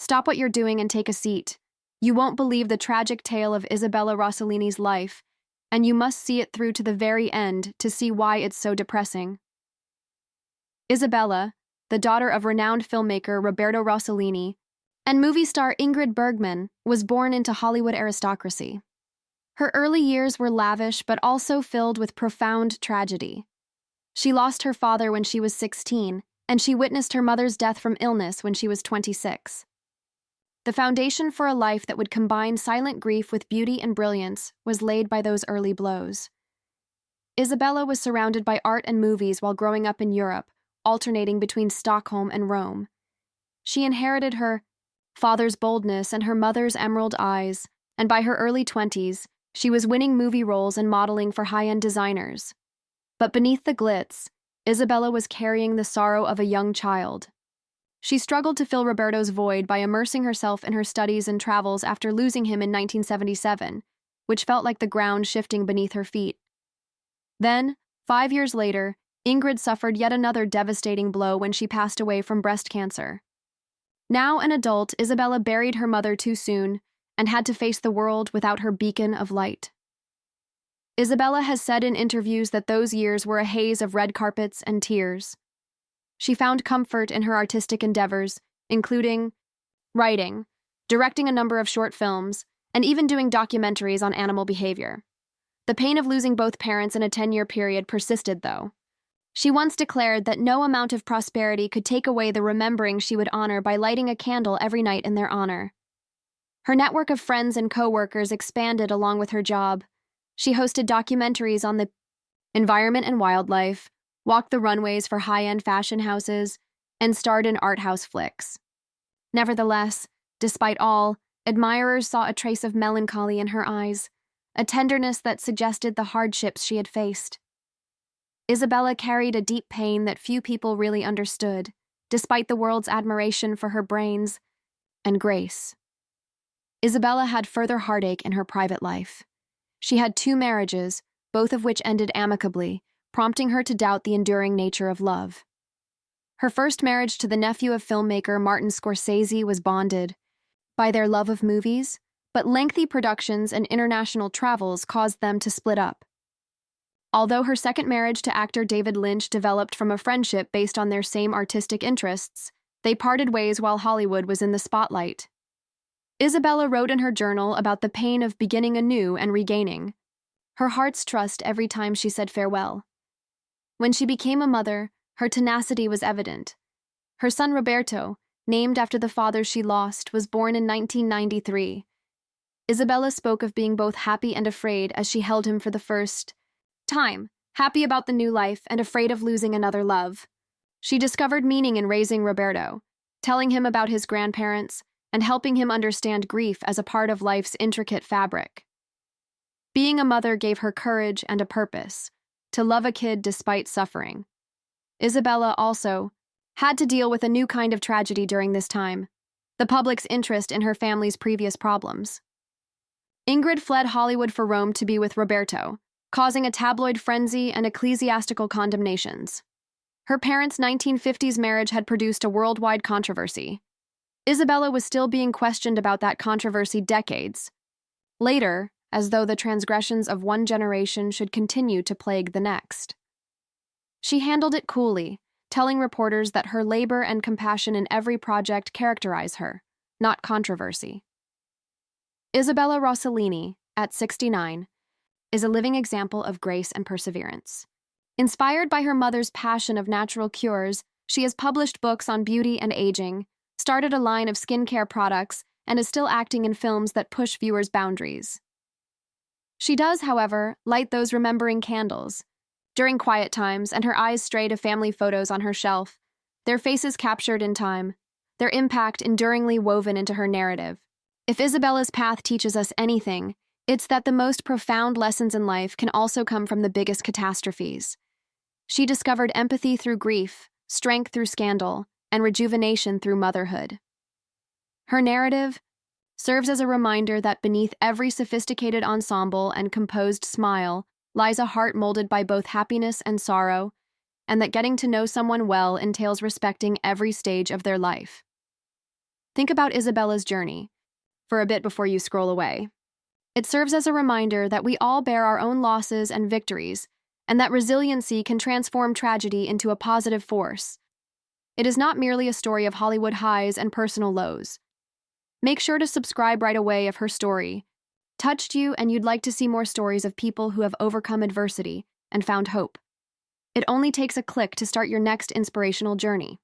Stop what you're doing and take a seat. You won't believe the tragic tale of Isabella Rossellini's life, and you must see it through to the very end to see why it's so depressing. Isabella, the daughter of renowned filmmaker Roberto Rossellini and movie star Ingrid Bergman, was born into Hollywood aristocracy. Her early years were lavish but also filled with profound tragedy. She lost her father when she was 16, and she witnessed her mother's death from illness when she was 26. The foundation for a life that would combine silent grief with beauty and brilliance was laid by those early blows. Isabella was surrounded by art and movies while growing up in Europe, alternating between Stockholm and Rome. She inherited her father's boldness and her mother's emerald eyes, and by her early 20s, she was winning movie roles and modeling for high-end designers. But beneath the glitz, Isabella was carrying the sorrow of a young child. She struggled to fill Roberto's void by immersing herself in her studies and travels after losing him in 1977, which felt like the ground shifting beneath her feet. Then, 5 years later, Ingrid suffered yet another devastating blow when she passed away from breast cancer. Now an adult, Isabella buried her mother too soon and had to face the world without her beacon of light. Isabella has said in interviews that those years were a haze of red carpets and tears. She found comfort in her artistic endeavors, including writing, directing a number of short films, and even doing documentaries on animal behavior. The pain of losing both parents in a 10-year period persisted, though. She once declared that no amount of prosperity could take away the remembering she would honor by lighting a candle every night in their honor. Her network of friends and co-workers expanded along with her job. She hosted documentaries on the environment and wildlife, walked the runways for high-end fashion houses, and starred in art house flicks. Nevertheless, despite all, admirers saw a trace of melancholy in her eyes, a tenderness that suggested the hardships she had faced. Isabella carried a deep pain that few people really understood, despite the world's admiration for her brains and grace. Isabella had further heartache in her private life. She had 2 marriages, both of which ended amicably, prompting her to doubt the enduring nature of love. Her first marriage to the nephew of filmmaker Martin Scorsese was bonded by their love of movies, but lengthy productions and international travels caused them to split up. Although her second marriage to actor David Lynch developed from a friendship based on their same artistic interests, they parted ways while Hollywood was in the spotlight. Isabella wrote in her journal about the pain of beginning anew and regaining her heart's trust every time she said farewell. When she became a mother, her tenacity was evident. Her son Roberto, named after the father she lost, was born in 1993. Isabella spoke of being both happy and afraid as she held him for the first time, happy about the new life and afraid of losing another love. She discovered meaning in raising Roberto, telling him about his grandparents, and helping him understand grief as a part of life's intricate fabric. Being a mother gave her courage and a purpose, to love a kid despite suffering. Isabella also had to deal with a new kind of tragedy during this time, the public's interest in her family's previous problems. Ingrid fled Hollywood for Rome to be with Roberto, causing a tabloid frenzy and ecclesiastical condemnations. Her parents' 1950s marriage had produced a worldwide controversy. Isabella was still being questioned about that controversy decades later, as though the transgressions of one generation should continue to plague the next. She handled it coolly, telling reporters that her labor and compassion in every project characterize her, not controversy. Isabella Rossellini, at 69, is a living example of grace and perseverance. Inspired by her mother's passion of natural cures, she has published books on beauty and aging, started a line of skincare products, and is still acting in films that push viewers' boundaries. She does, however, light those remembering candles. During quiet times, and her eyes stray to family photos on her shelf, their faces captured in time, their impact enduringly woven into her narrative. If Isabella's path teaches us anything, it's that the most profound lessons in life can also come from the biggest catastrophes. She discovered empathy through grief, strength through scandal, and rejuvenation through motherhood. Her narrative serves as a reminder that beneath every sophisticated ensemble and composed smile lies a heart molded by both happiness and sorrow, and that getting to know someone well entails respecting every stage of their life. Think about Isabella's journey for a bit before you scroll away. It serves as a reminder that we all bear our own losses and victories, and that resiliency can transform tragedy into a positive force. It is not merely a story of Hollywood highs and personal lows. Make sure to subscribe right away if her story touched you and you'd like to see more stories of people who have overcome adversity and found hope. It only takes a click to start your next inspirational journey.